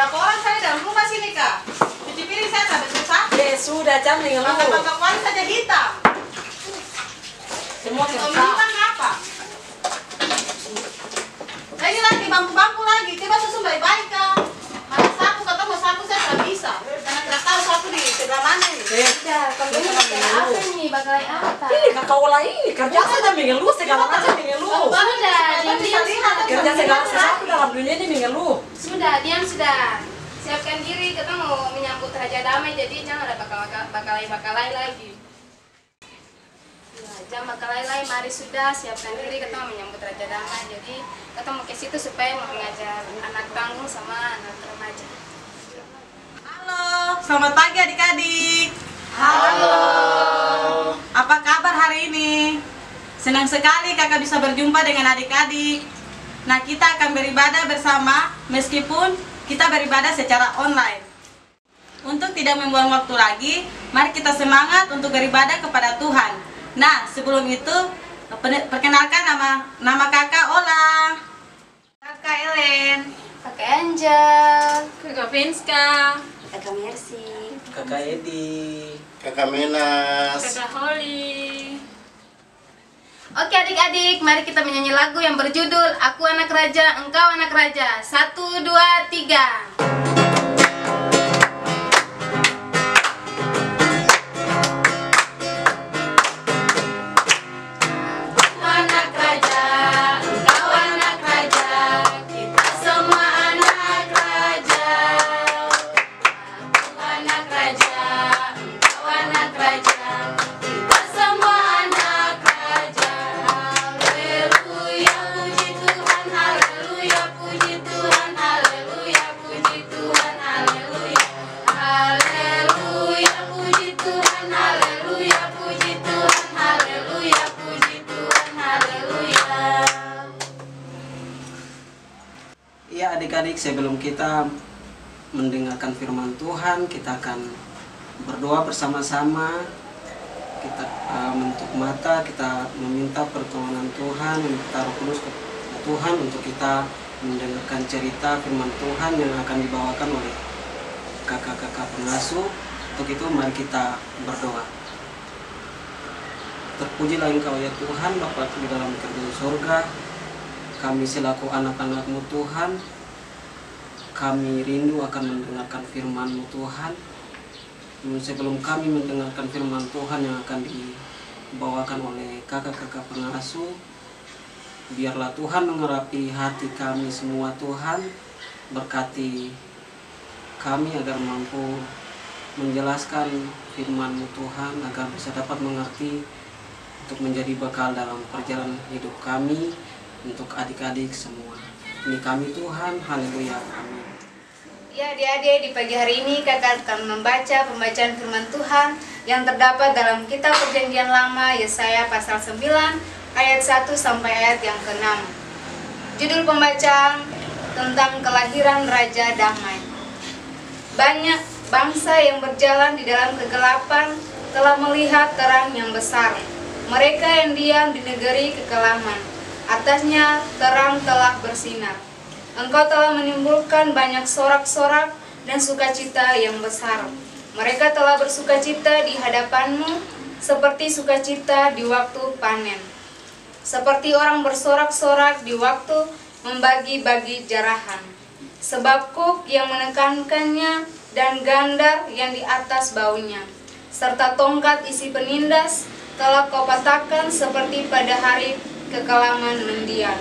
Berapa orang saya dalam rumah sini, Kak? Cuci piring saya sampai susah. Sudah jam dengan lu. Pakai kuali saja hitam. Semua Kalau susah. minuman apa? Nah, ini lagi bangku-bangku lagi. Coba susun baik-baik, Kak. Mana sapu, ketemu sapu saya tidak bisa. Karena tidak tahu sapu di sebelah mana ini. Udah, kamu ini bakal apa nih? Bakal apa? Ini kakak olah ini kerja saja mengeluh segala macam mengeluh. Sudah, Kita bisa lihat. Kerja segala sesuatu dalam dunia ini mengeluh. Sudah, diam sudah. Siapkan diri, kita mau menyambut Raja Damai, jadi jangan ada bakalai lagi. Ya, jangan bakalai, mari sudah siapkan diri, kita mau menyambut Raja Damai. Jadi kita mau ke situ supaya mau mengajar anak tanggung sama anak remaja. Halo, selamat pagi adik-adik. Halo. Apa kabar hari ini? Senang sekali kakak bisa berjumpa dengan adik-adik. Nah, kita akan beribadah bersama meskipun kita beribadah secara online. Untuk tidak membuang waktu lagi, mari kita semangat untuk beribadah kepada Tuhan. Nah, sebelum itu perkenalkan nama kakak Ola, kakak Ellen, Kakak Angel, kakak Vinska, Kakak Mercy, Kakak Edi, Kakak Menas. kakak Holly. Oke adik-adik, mari kita menyanyi lagu yang berjudul Aku Anak Raja, Engkau Anak Raja. 1, 2, 3. Ya adik-adik, sebelum kita mendengarkan firman Tuhan, kita akan berdoa bersama-sama. Kita menutup mata, kita meminta pertolongan Tuhan, meminta Roh Kudus ke Tuhan untuk kita mendengarkan cerita firman Tuhan yang akan dibawakan oleh kakak-kakak pengasuh. Untuk itu mari kita berdoa. Terpujilah Engkau ya Tuhan, Bapa di dalam kerajaan surga. Kami selaku anak-anak-Mu Tuhan, kami rindu akan mendengarkan firman-Mu Tuhan. Sebelum kami mendengarkan firman Tuhan yang akan dibawakan oleh kakak-kakak pengasuh, biarlah Tuhan mengurapi hati kami semua Tuhan. Berkati kami agar mampu menjelaskan firman-Mu Tuhan, agar bisa dapat mengerti untuk menjadi bekal dalam perjalanan hidup kami, untuk adik-adik semua. Ini kami Tuhan, haleluya, amin. Ya adik-adik, di pagi hari ini kakak akan membaca pembacaan firman Tuhan yang terdapat dalam kitab Perjanjian Lama Yesaya pasal 9 ayat 1 sampai ayat yang ke-6. Judul pembacaan tentang kelahiran Raja Damai. Banyak bangsa yang berjalan di dalam kegelapan telah melihat terang yang besar. Mereka yang diam di negeri kekelaman, atasnya terang telah bersinar. Engkau telah menimbulkan banyak sorak-sorak dan sukacita yang besar. Mereka telah bersukacita di hadapan-Mu seperti sukacita di waktu panen. Seperti orang bersorak-sorak di waktu membagi-bagi jarahan. Sebab kuk yang menekankannya dan gandar yang di atas baunya, serta tongkat isi penindas telah Kau patahkan seperti pada hari kekelaman mendiang.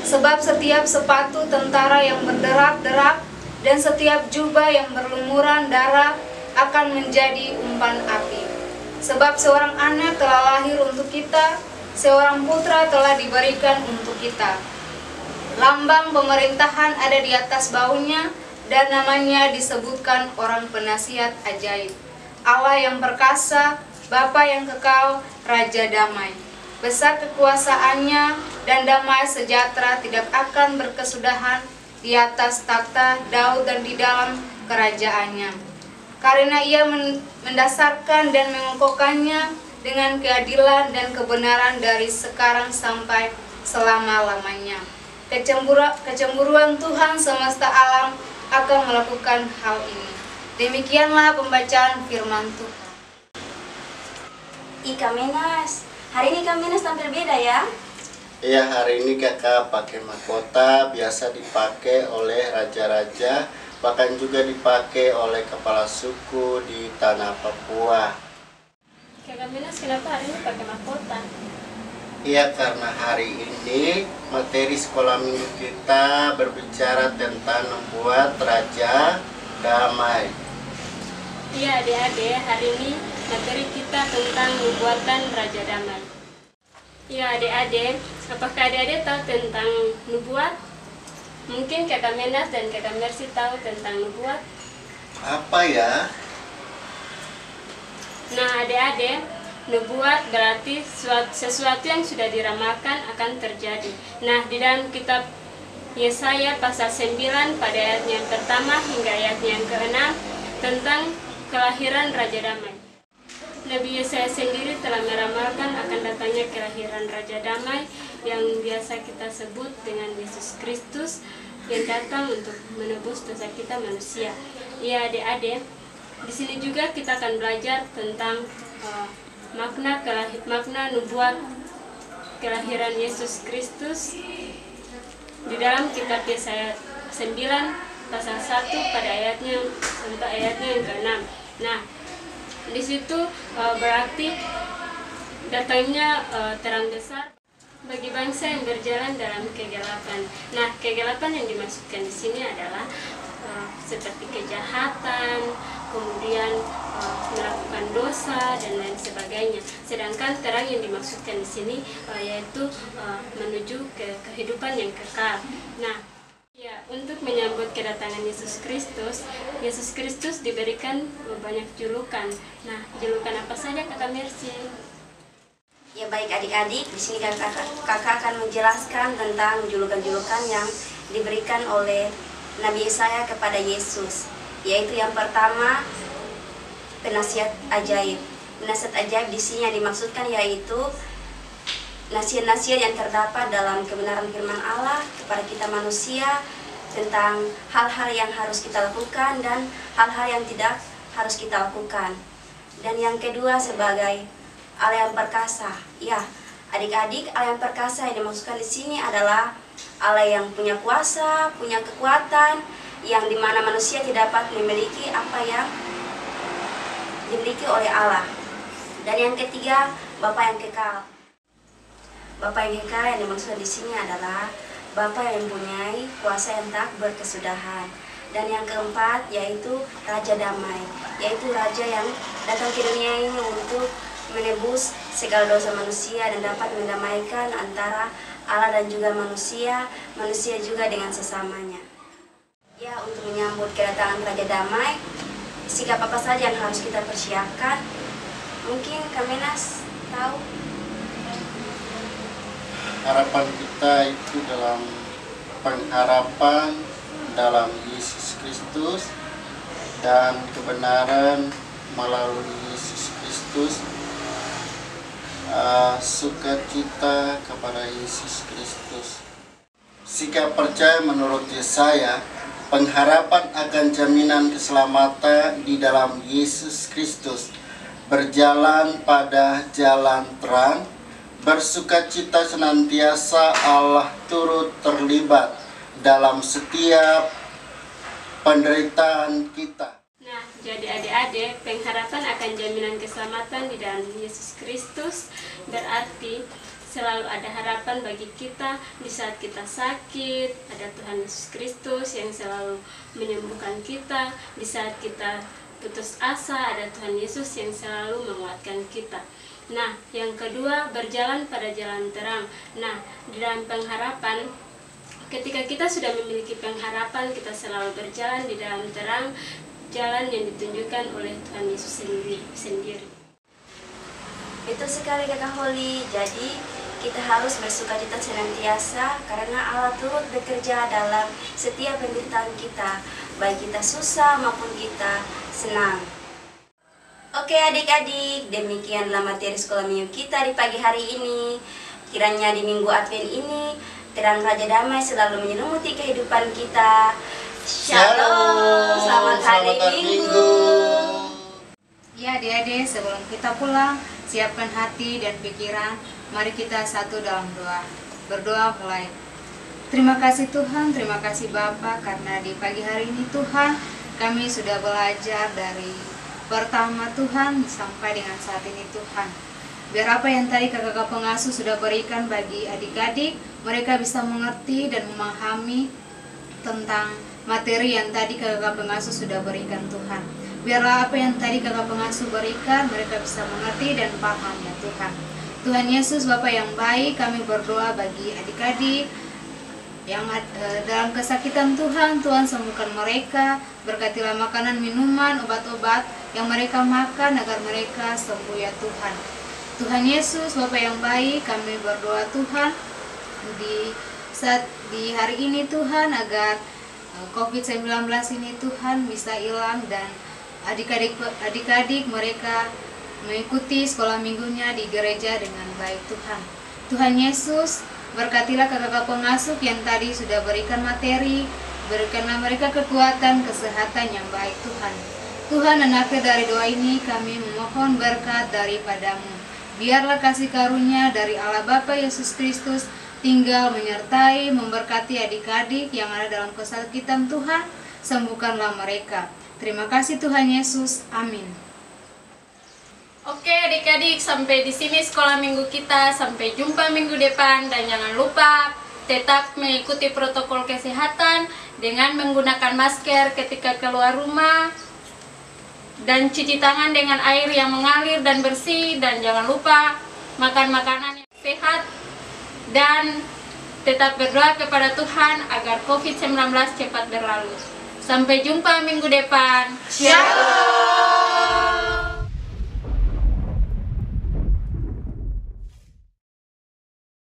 Sebab setiap sepatu tentara yang berderak-derak dan setiap jubah yang berlumuran darah akan menjadi umpan api. Sebab seorang anak telah lahir untuk kita, seorang putra telah diberikan untuk kita. Lambang pemerintahan ada di atas baunya, dan namanya disebutkan orang penasihat ajaib, Allah yang perkasa, Bapa yang kekal, Raja Damai. Besar kekuasaannya dan damai sejahtera tidak akan berkesudahan di atas takhta Daud dan di dalam kerajaannya. Karena ia mendasarkan dan mengokohkannya dengan keadilan dan kebenaran dari sekarang sampai selama-lamanya. Kecemburuan Tuhan semesta alam akan melakukan hal ini. Demikianlah pembacaan firman Tuhan. Ih, Kak Menas, hari ini Kak Menas tampil beda ya? Iya, hari ini kakak pakai mahkota, biasa dipakai oleh raja-raja, bahkan juga dipakai oleh kepala suku di tanah Papua. Kakak Menas, kenapa hari ini pakai mahkota? Iya, karena hari ini materi sekolah minggu kita berbicara tentang membuat raja damai. Iya adik-adik, hari ini materi kita tentang nubuatan Raja Damai. Iya adik-adik, apakah adik-adik tahu tentang nubuat? Mungkin Kakak Menas dan Kakak Mercy tahu tentang nubuat. Apa ya? Nah adik-adik, nubuat berarti sesuatu yang sudah diramalkan akan terjadi. Nah di dalam kitab Yesaya pasal 9 pada ayat yang pertama hingga ayat yang ke-6 tentang kelahiran Raja Damai. Nabi Yesaya sendiri telah meramalkan akan datangnya kelahiran Raja Damai yang biasa kita sebut dengan Yesus Kristus yang datang untuk menebus dosa kita manusia. Ya adik-adik, di sini juga kita akan belajar tentang makna nubuat kelahiran Yesus Kristus di dalam kitab Yesaya 9 pasal 1 pada ayatnya sampai ayatnya yang ke-6. Nah, di situ berarti datangnya terang besar bagi bangsa yang berjalan dalam kegelapan. Nah, kegelapan yang dimaksudkan di sini adalah seperti kejahatan, kemudian melakukan dosa dan lain sebagainya. Sedangkan terang yang dimaksudkan di sini yaitu menuju ke kehidupan yang kekal. Nah, ya, untuk menyambut kedatangan Yesus Kristus diberikan banyak julukan. Nah, julukan apa saja Kakak Mercy? Ya baik adik-adik, di sini kakak akan menjelaskan tentang julukan-julukan yang diberikan oleh Nabi Yesaya kepada Yesus. Yaitu yang pertama, penasihat ajaib. Penasihat ajaib di sini yang dimaksudkan yaitu nasihat-nasihat yang terdapat dalam kebenaran firman Allah kepada kita manusia tentang hal-hal yang harus kita lakukan dan hal-hal yang tidak harus kita lakukan. Dan yang kedua sebagai Allah yang perkasa. Ya, adik-adik, Allah yang perkasa yang dimaksudkan di sini adalah Allah yang punya kuasa, punya kekuatan, yang dimana manusia tidak dapat memiliki apa yang dimiliki oleh Allah. Dan yang ketiga, Bapa yang kekal. Bapa yang kekal yang dimaksud di sini adalah Bapa yang mempunyai kuasa yang tak berkesudahan. Dan yang keempat yaitu Raja Damai, yaitu Raja yang datang ke dunia ini untuk menebus segala dosa manusia dan dapat mendamaikan antara Allah dan juga manusia juga dengan sesamanya. Ya, untuk menyambut kedatangan Raja Damai, sikap apa saja yang harus kita persiapkan? Mungkin Kak Menas tahu? Harapan kita itu dalam pengharapan dalam Yesus Kristus dan kebenaran melalui Yesus Kristus, sukacita kepada Yesus Kristus. Sikap percaya menurut Yesaya, pengharapan akan jaminan keselamatan di dalam Yesus Kristus, berjalan pada jalan terang, bersukacita senantiasa Allah turut terlibat dalam setiap penderitaan kita. Nah, jadi adik-adik, pengharapan akan jaminan keselamatan di dalam Yesus Kristus berarti selalu ada harapan bagi kita di saat kita sakit. Ada Tuhan Yesus Kristus yang selalu menyembuhkan kita. Di saat kita putus asa, ada Tuhan Yesus yang selalu menguatkan kita. Nah, yang kedua, berjalan pada jalan terang. Nah, di dalam pengharapan, ketika kita sudah memiliki pengharapan, kita selalu berjalan di dalam terang, jalan yang ditunjukkan oleh Tuhan Yesus sendiri. Betul sekali Kakak Holly. Jadi kita harus bersukacita senantiasa karena Allah turut bekerja dalam setiap penderitaan kita, baik kita susah maupun kita senang. Oke adik-adik, demikianlah materi sekolah minggu kita di pagi hari ini. Kiranya di minggu Advent ini terang Raja Damai selalu menyelimuti kehidupan kita. Shalom, selamat hari Minggu. Ya adik-adik, sebelum kita pulang, siapkan hati dan pikiran. Mari kita satu dalam doa. Berdoa mulai. Terima kasih Tuhan, terima kasih Bapa, karena di pagi hari ini Tuhan, kami sudah belajar dari pertama Tuhan sampai dengan saat ini Tuhan. Biar apa yang tadi kakak-kakak pengasuh sudah berikan bagi adik-adik, mereka bisa mengerti dan memahami tentang materi yang tadi kakak pengasuh sudah berikan Tuhan. Biarlah apa yang tadi kakak pengasuh berikan, mereka bisa mengerti dan paham ya Tuhan. Tuhan Yesus, Bapa yang baik, kami berdoa bagi adik-adik yang dalam kesakitan Tuhan, Tuhan sembuhkan mereka, berkatilah makanan, minuman, obat-obat yang mereka makan agar mereka sembuh ya Tuhan. Tuhan Yesus, Bapa yang baik, kami berdoa Tuhan di hari ini Tuhan, agar COVID-19 ini Tuhan bisa hilang dan adik-adik mereka mengikuti sekolah minggunya di gereja dengan baik Tuhan. Tuhan Yesus, berkatilah kakak-kakak pengasuh yang tadi sudah berikan materi, berikanlah mereka kekuatan, kesehatan yang baik Tuhan. Tuhan, dan akhir dari doa ini kami memohon berkat daripadamu. Biarlah kasih karunia dari Allah Bapa Yesus Kristus tinggal menyertai, memberkati adik-adik yang ada dalam kesakitan Tuhan, sembuhkanlah mereka. Terima kasih Tuhan Yesus, amin. Oke adik-adik, sampai di sini sekolah minggu kita. Sampai jumpa minggu depan, dan jangan lupa tetap mengikuti protokol kesehatan dengan menggunakan masker ketika keluar rumah, dan cuci tangan dengan air yang mengalir dan bersih, dan jangan lupa makan makanan yang sehat, dan tetap berdoa kepada Tuhan agar COVID-19 cepat berlalu. Sampai jumpa minggu depan. Shalom.